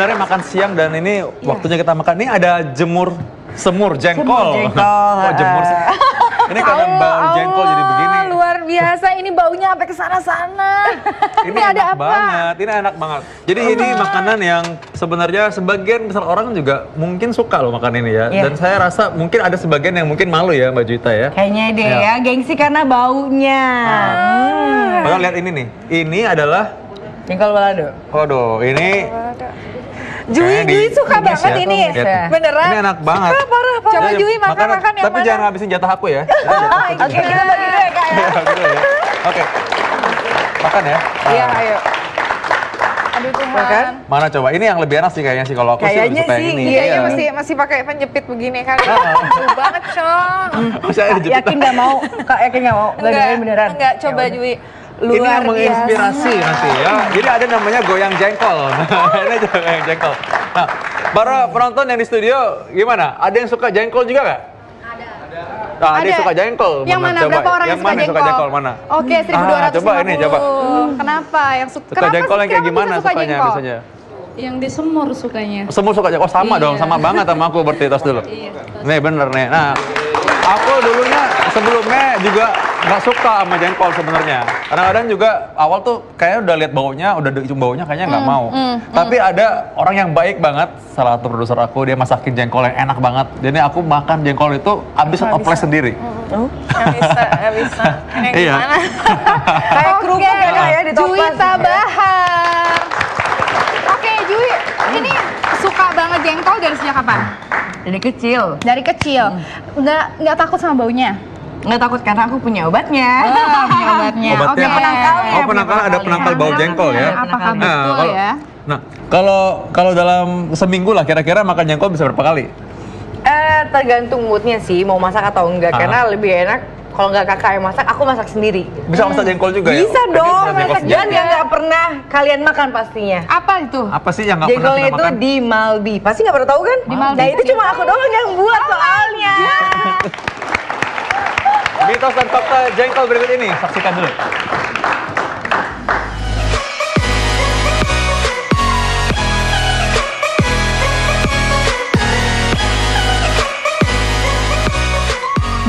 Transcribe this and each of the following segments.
sebenarnya makan siang dan ini waktunya kita makan. Ini ada semur jengkol. Oh, jemur. Ini karena bau jengkol jadi begini. Luar biasa, ini baunya sampai ke sana-sana. Ini ada enak apa? Banget, ini enak banget. Jadi ini makanan yang sebenarnya sebagian besar orang juga mungkin suka loh makan ini ya. Dan saya rasa mungkin ada sebagian yang mungkin malu ya Mbak Juwita ya. Kayaknya deh ya, gengsi karena baunya. Padahal lihat ini nih, ini adalah jengkol balado. Waduh, ini Jui suka banget ya. ini. Beneran? Ini enak banget. Parah. Coba Jui makan yang tapi mana? jangan habisin jatah aku ya. Oke, kita bagi dulu ya Kak ya. Oke. Makan ya. Iya, ayo. Aduh Tuhan. Makan? Mana coba? Ini yang lebih enak sih kayaknya sih kalau aku sih lebih suka yang ini. Kayaknya masih pakai penjepit begini kan. Seru banget, Cong. Yakin nggak mau? Kak yakin nggak mau? Beneran? Enggak, coba Jui. Ini yang menginspirasi nanti ya. Jadi ada namanya goyang jengkol. Ini goyang jengkol. Nah, para penonton yang di studio gimana? Ada yang suka jengkol juga nggak? Nah, ada yang suka jengkol. Yang mana? Coba. Berapa orang yang suka jengkol? Mana? Oke, 1250. Coba ini, coba. Kenapa? Yang suka jengkol yang kayak gimana sukanya biasanya? Yang disemur sukanya. Semur suka jengkol. Oh, sama dong, sama banget sama aku berarti tos dulu. Nih bener nih. Nah, aku dulunya sebelumnya juga nggak suka sama jengkol sebenarnya. Kadang-kadang juga awal tuh kayaknya udah lihat baunya, udah cium baunya kayaknya nggak mau. Tapi ada orang yang baik banget, salah satu produser aku, dia masakin jengkol yang enak banget. Jadi aku makan jengkol itu abis oples sendiri. Nggak bisa. Iya. Kayak kerupuk ya di topas. Juwita Bahar. Oke, Jui, ini suka banget jengkol dari sejak kapan? Dari kecil. Dari kecil. Nggak takut sama baunya? Nggak takut karena aku punya obatnya. Punya obatnya. Obatnya penangkalnya. Oh, penangkalnya ada penangkal bau jengkol ya. Apakah Nah, betul ya? Nah, kalau dalam seminggu lah kira-kira makan jengkol bisa berapa kali? Tergantung moodnya sih, mau masak atau enggak. Karena lebih enak kalau nggak kakak yang masak, aku masak sendiri. Bisa masak jengkol juga ya? Bisa dong, Bisa dan yang nggak pernah kalian makan pastinya. Apa itu? Apa sih yang nggak pernah Jengkolnya kita itu makan? di Malbi. Pasti nggak pernah tahu kan? Di Malbi. Nah itu cuma aku doang yang buat soalnya. Mitos dan fakta jengkol berikut ini, saksikan dulu.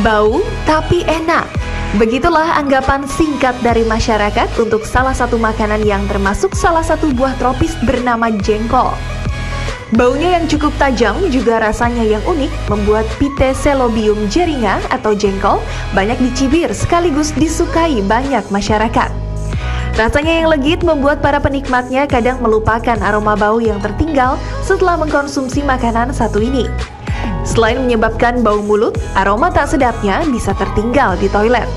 Bau tapi enak. Begitulah anggapan singkat dari masyarakat untuk salah satu makanan yang termasuk salah satu buah tropis bernama jengkol. Baunya yang cukup tajam juga rasanya yang unik membuat Piteselobium jeringa atau jengkol banyak dicibir sekaligus disukai banyak masyarakat. Rasanya yang legit membuat para penikmatnya kadang melupakan aroma bau yang tertinggal setelah mengkonsumsi makanan satu ini. Selain menyebabkan bau mulut, aroma tak sedapnya bisa tertinggal di toilet.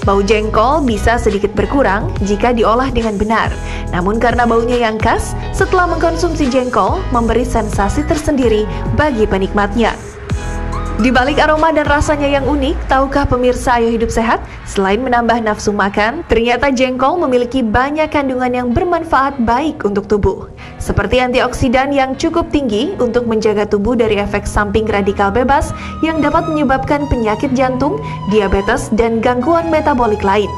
Bau jengkol bisa sedikit berkurang jika diolah dengan benar. Namun karena baunya yang khas, setelah mengkonsumsi jengkol memberi sensasi tersendiri bagi penikmatnya. Di balik aroma dan rasanya yang unik, tahukah pemirsa Ayo Hidup Sehat, selain menambah nafsu makan, ternyata jengkol memiliki banyak kandungan yang bermanfaat baik untuk tubuh. Seperti antioksidan yang cukup tinggi untuk menjaga tubuh dari efek samping radikal bebas yang dapat menyebabkan penyakit jantung, diabetes, dan gangguan metabolik lain.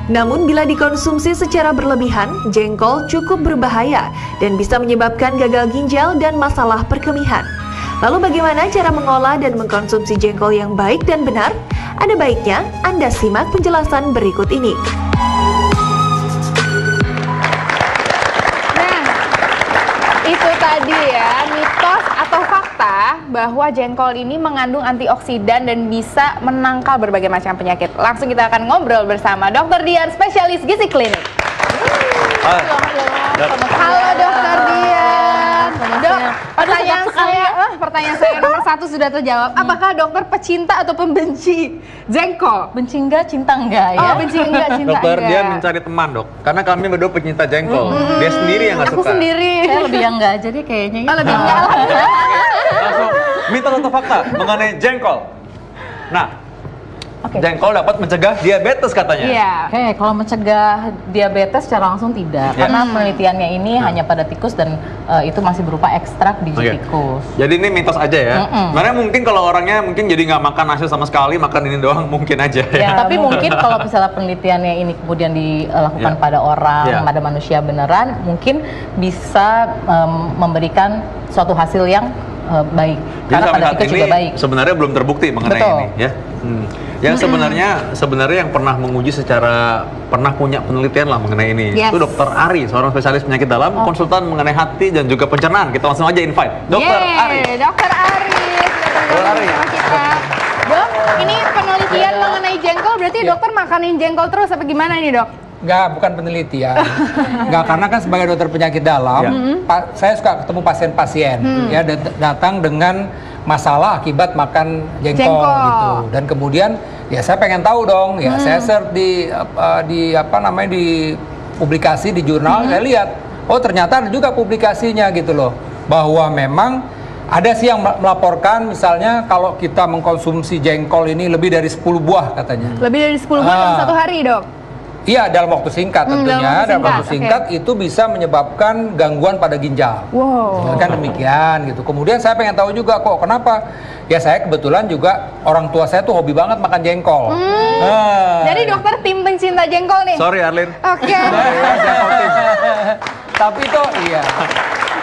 Namun bila dikonsumsi secara berlebihan, jengkol cukup berbahaya dan bisa menyebabkan gagal ginjal dan masalah perkemihan. Lalu bagaimana cara mengolah dan mengkonsumsi jengkol yang baik dan benar? Ada baiknya Anda simak penjelasan berikut ini. Nah, itu tadi ya, mitos atau fakta bahwa jengkol ini mengandung antioksidan dan bisa menangkal berbagai macam penyakit. Langsung kita akan ngobrol bersama Dr. Dian, spesialis gizi klinik. Halo Dr. Dian. Dok, pertanyaan saya nomor satu sudah terjawab. Apakah dokter pecinta atau pembenci jengkol? Benci enggak, cinta enggak ya? Oh, benci enggak, cinta Dokter enggak. dia mencari teman dok, karena kami berdua pecinta jengkol. Dia sendiri yang nggak suka. Aku sendiri. Saya lebih yang enggak, jadi kayaknya Oh, lebih enggak. Langsung mitos atau fakta mengenai jengkol. Nah, jengkol dapat mencegah diabetes katanya. Iya. Oke, kalau mencegah diabetes secara langsung tidak, Ya. karena penelitiannya ini hanya pada tikus dan itu masih berupa ekstrak biji Oke. tikus. Jadi ini mitos aja ya. Sebenarnya mungkin kalau orangnya mungkin jadi nggak makan nasi sama sekali, makan ini doang mungkin aja ya. Ya, tapi mungkin kalau misalnya penelitiannya ini kemudian dilakukan Ya. pada orang, Ya. pada manusia beneran, mungkin bisa memberikan suatu hasil yang baik. Jadi Karena sampai pada saat tikus ini juga baik. sebenarnya belum terbukti mengenai Betul. ini ya. Yang sebenarnya yang pernah menguji pernah punya penelitian lah mengenai ini. Yes. Itu Dokter Ari, seorang spesialis penyakit dalam, konsultan mengenai hati dan juga pencernaan. Kita langsung aja invite Dokter Ari. Dokter Ari. Dokter Ari. Sama kita. Dok, ini penelitian mengenai jengkol, berarti dokter makanin jengkol terus apa gimana nih, Dok? Enggak, bukan penelitian. Enggak, karena kan sebagai dokter penyakit dalam, saya suka ketemu pasien-pasien ya datang dengan masalah akibat makan jengkol gitu. Dan kemudian ya saya pengen tahu dong, ya saya search di publikasi di jurnal, saya lihat oh ternyata ada juga publikasinya gitu loh, bahwa memang ada sih yang melaporkan misalnya kalau kita mengkonsumsi jengkol ini lebih dari 10 buah katanya. Lebih dari 10 buah dalam satu hari, Dok? Iya, dalam waktu singkat tentunya. Dalam waktu singkat itu bisa menyebabkan gangguan pada ginjal. Wow. Kan demikian gitu. Kemudian saya pengen tahu juga kok kenapa? Ya saya kebetulan juga orang tua saya tuh hobi banget makan jengkol. Jadi dokter tim pencinta jengkol nih? Sorry Arlin. Oke. Tapi itu iya.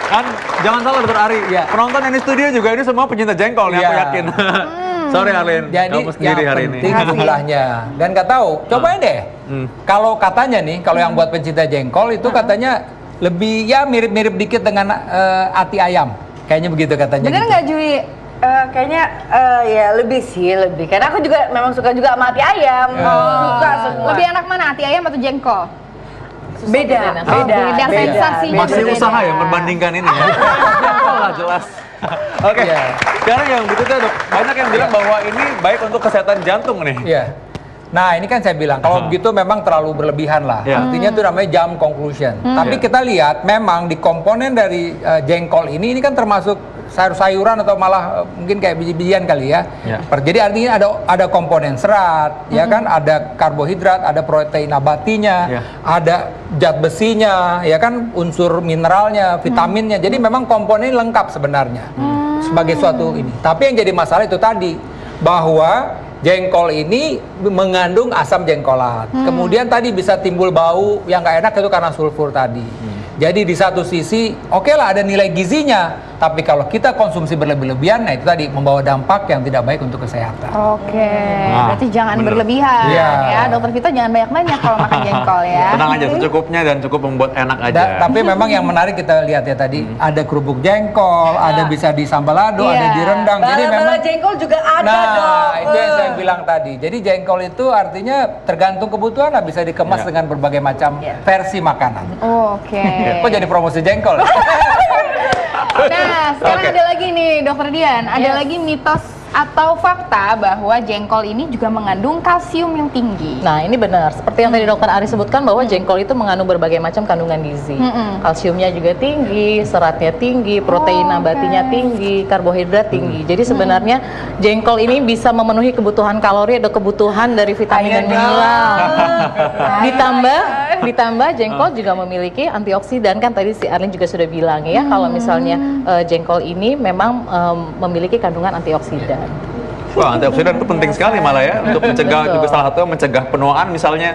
Kan jangan salah Dokter Ari. Iya. Penonton yang di studio juga ini semua pencinta jengkol nih, aku Iya. yakin. Sorry Arlin, Jadi kamu sendiri yang hari ini. penting jumlahnya. Dan nggak tahu, cobain deh. Kalau katanya nih, kalau yang buat pencinta jengkol itu katanya lebih ya mirip-mirip dikit dengan ati ayam. Kayaknya begitu katanya. Bener gitu. nggak Jui? Kayaknya ya lebih sih, lebih. Karena aku juga memang suka juga sama hati ayam. Suka semua. Lebih enak mana, hati ayam atau jengkol? Beda, Oh, beda sensasinya. Masih berbeda. usaha ya membandingkan ini ya. Lah jelas. Oke, Iya. sekarang yang berikutnya Dok, banyak yang bilang bahwa ini baik untuk kesehatan jantung nih. Iya. Nah ini kan saya bilang kalau begitu memang terlalu berlebihan lah. Ya. Artinya itu namanya jump conclusion. Tapi Ya. kita lihat memang di komponen dari jengkol ini kan termasuk sayur-sayuran atau malah mungkin kayak biji-bijian kali ya. Ya. Jadi artinya ada komponen serat, ya kan, ada karbohidrat, ada protein nabatinya, Ya. ada zat besinya, ya kan, unsur mineralnya, vitaminnya. Jadi memang komponen lengkap sebenarnya sebagai suatu ini. Tapi yang jadi masalah itu tadi bahwa jengkol ini mengandung asam jengkolat. Kemudian tadi bisa timbul bau yang nggak enak itu karena sulfur tadi. Jadi di satu sisi oke lah ada nilai gizinya, tapi kalau kita konsumsi berlebih-lebihan, nah itu tadi membawa dampak yang tidak baik untuk kesehatan. Oke, Nah, berarti jangan bener. berlebihan Iya. ya. Dokter Vito jangan banyak-banyak kalau makan jengkol ya. Tenang aja, secukupnya dan cukup membuat enak aja. Tapi memang yang menarik kita lihat ya tadi ada kerupuk jengkol, ada bisa di sambalado, Iya. ada di rendang. Jadi memang Bala-bala jengkol juga ada dong. itu yang saya bilang tadi. Jadi jengkol itu artinya tergantung kebutuhan lah, bisa dikemas Iya. dengan berbagai macam versi makanan. Oke. Kok jadi promosi jengkol? Nah, sekarang Oke. ada lagi nih, Dokter Dian. Ada lagi mitos atau fakta bahwa jengkol ini juga mengandung kalsium yang tinggi. Nah ini benar, seperti yang tadi Dokter Ari sebutkan bahwa jengkol itu mengandung berbagai macam kandungan gizi. Kalsiumnya juga tinggi, seratnya tinggi, protein nabatinya tinggi, karbohidrat tinggi. Jadi sebenarnya jengkol ini bisa memenuhi kebutuhan kalori atau kebutuhan dari vitamin dan mineral. Ditambah jengkol juga memiliki antioksidan, kan tadi si Arlin juga sudah bilang ya, kalau misalnya jengkol ini memang memiliki kandungan antioksidan. Wah, antioksidan itu penting sekali malah ya untuk mencegah juga salah satunya mencegah penuaan misalnya.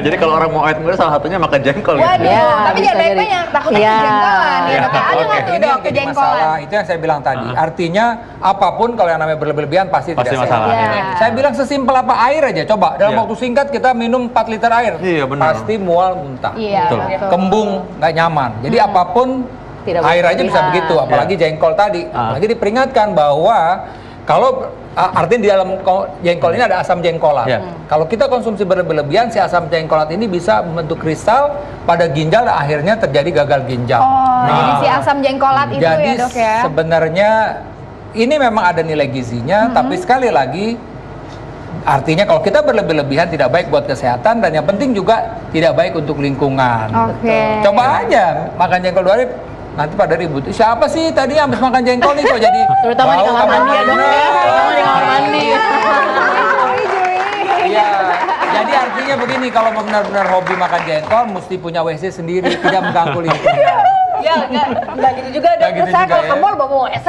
Jadi kalau orang mau awet muda salah satunya makan jengkol gitu. Waduh, Ya, tapi bisa jangan jadi. banyak, takutnya Ya. kejengkolan ya, Ya, Dok. Ada oke. nggak tuh Ini Dok yang jadi kejengkolan? masalah, itu yang saya bilang tadi. Artinya apapun kalau yang namanya berlebihan pasti Pasti tidak masalah, sehat. ya. Saya bilang sesimpel apa air aja, coba dalam Iya. waktu singkat kita minum 4 liter air, Iya, benar. pasti mual muntah, Iya, Betul. betul. kembung, nggak nyaman. Jadi apapun Tidak air boleh aja bisa berlebihan. begitu, apalagi jengkol tadi. Apalagi diperingatkan bahwa kalau artinya di dalam jengkol ini ada asam jengkolat. Ya. Kalau kita konsumsi berlebihan, si asam jengkolat ini bisa membentuk kristal pada ginjal dan akhirnya terjadi gagal ginjal. Oh, jadi si asam jengkolat itu Jadi ya, Dok ya. sebenarnya ini memang ada nilai gizinya, tapi sekali lagi artinya kalau kita berlebihan tidak baik buat kesehatan dan yang penting juga tidak baik untuk lingkungan. Oke. Coba aja makan jengkol 2 hari, nanti pada ribut. Siapa sih tadi habis makan jengkol nih kok jadi Terutama di bau kamar mandi ya, Dok ya. Terutama di kamar mandi. Jui, Jui. gini, kalau mau benar-benar hobi makan jengkol, mesti punya WC sendiri, tidak mengganggu lingkungan. Ya, enggak gitu juga. Nggak gitu Saya juga kalau ya. ke mall bawa WC.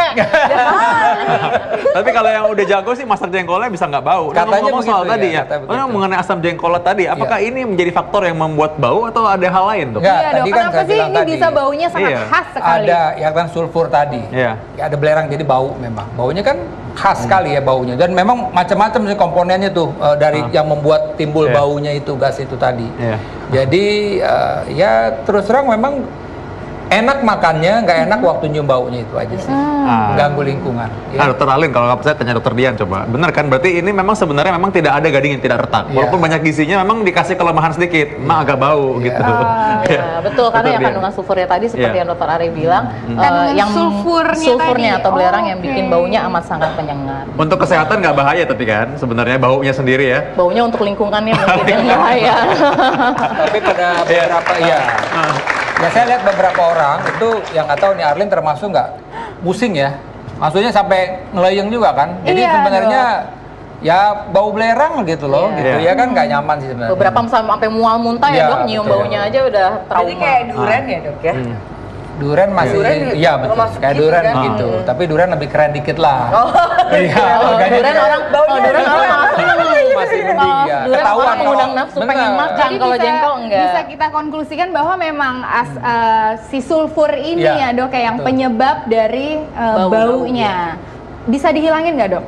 Tapi kalau yang udah jago sih masak jengkolnya bisa nggak bau. Nah, Katanya ngomong soal begitu tadi ya, ya. katanya begitu. Mengenai asam jengkolnya tadi, apakah ini menjadi faktor yang membuat bau atau ada hal lain tuh? Nggak, Iya dong, tadi kan kenapa saya sih bilang ini tadi. bisa baunya sangat Iya. khas sekali? Ada ya kan sulfur tadi. Iya. Ya, ada belerang jadi bau memang. Baunya kan khas sekali ya baunya. Dan memang macam-macam sih komponennya tuh dari yang membuat timbul Iya. baunya itu gas itu tadi. Iya. Jadi ya terus terang memang enak makannya, nggak enak waktu nyium baunya itu aja sih. Mengganggu lingkungan. Nah, dokter Alin, kalau nggak percaya tanya dokter Dian coba. Benar kan? Berarti ini memang sebenarnya memang tidak ada gading yang tidak retak. Iya. Walaupun banyak gizinya, memang dikasih kelemahan sedikit, memang agak bau Iya. gitu. Ya, betul, karena Dokter yang Dian. kandungan sulfurnya tadi seperti Iya. yang dokter Ari bilang, Kandungan yang sulfurnya tadi. atau belerang yang Oke. bikin baunya amat sangat menyengat. Untuk kesehatan nggak bahaya tapi kan sebenarnya baunya sendiri ya. Baunya untuk lingkungannya mungkin yang bahaya. Tapi pada beberapa ya. Ya saya lihat beberapa orang itu yang nggak tahu nih Arlin termasuk nggak pusing ya. Maksudnya sampai ngelayang juga kan. Jadi Iya, sebenarnya ya bau belerang gitu loh, gitu Iya. ya kan nggak nyaman sih sebenarnya. Beberapa sampai mual muntah Iya, ya dok, nyium betul. baunya aja udah trauma. Jadi kayak durian ya, Dok ya? Duren masih, Duren iya betul, termasuk kayak gitu duren kan? gitu. Tapi duren lebih keren dikit lah. Oh. Iya, Kalau harganya durian juga orang, kalau durian orang masih mending ya. durian Ketahuan orang mengundang kalau- nafsu bener. pengen makan. Jadi Kalau jengkol enggak. bisa kita konklusikan bahwa memang si sulfur ini Iya, ya dok kayak yang betul. penyebab dari baunya. Bisa dihilangin nggak dok?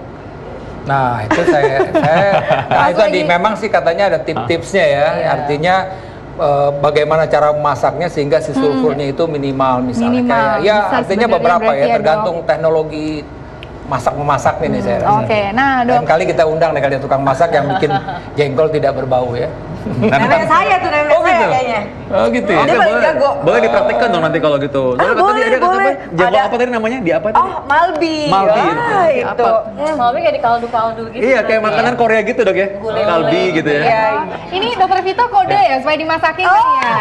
Nah itu saya nah itu tadi lagi- memang sih katanya ada tips-tipsnya ya. Artinya bagaimana cara memasaknya sehingga si sulfurnya itu minimal misalnya. Minimal, Kayak, ya bisa artinya sebenarnya beberapa berarti ya ya, tergantung teknologi masak memasak ini saya rasa. Oke, nah dok. Dan kali kita undang nih kali tukang masak yang bikin jengkol tidak berbau ya. Nenek saya tuh, nenek Oh, saya gitu? kayaknya. Oh gitu ya. Dia paling boleh. jago. Boleh dipraktikkan dong nanti kalau gitu. Soalnya kan tadi boleh, ada kata apa? boleh. Jengkol Ada- apa tadi namanya? Di apa tadi? Oh, Malbi. Malbi, Wah, itu. itu. Malamnya kayak di kaldu-kaldu gitu. Iya, kayak makanan Korea gitu dok ya. Gulai-gulai Kalbi gitu ya. Iya. Ini dokter Vito kode ya supaya dimasakin kan ya.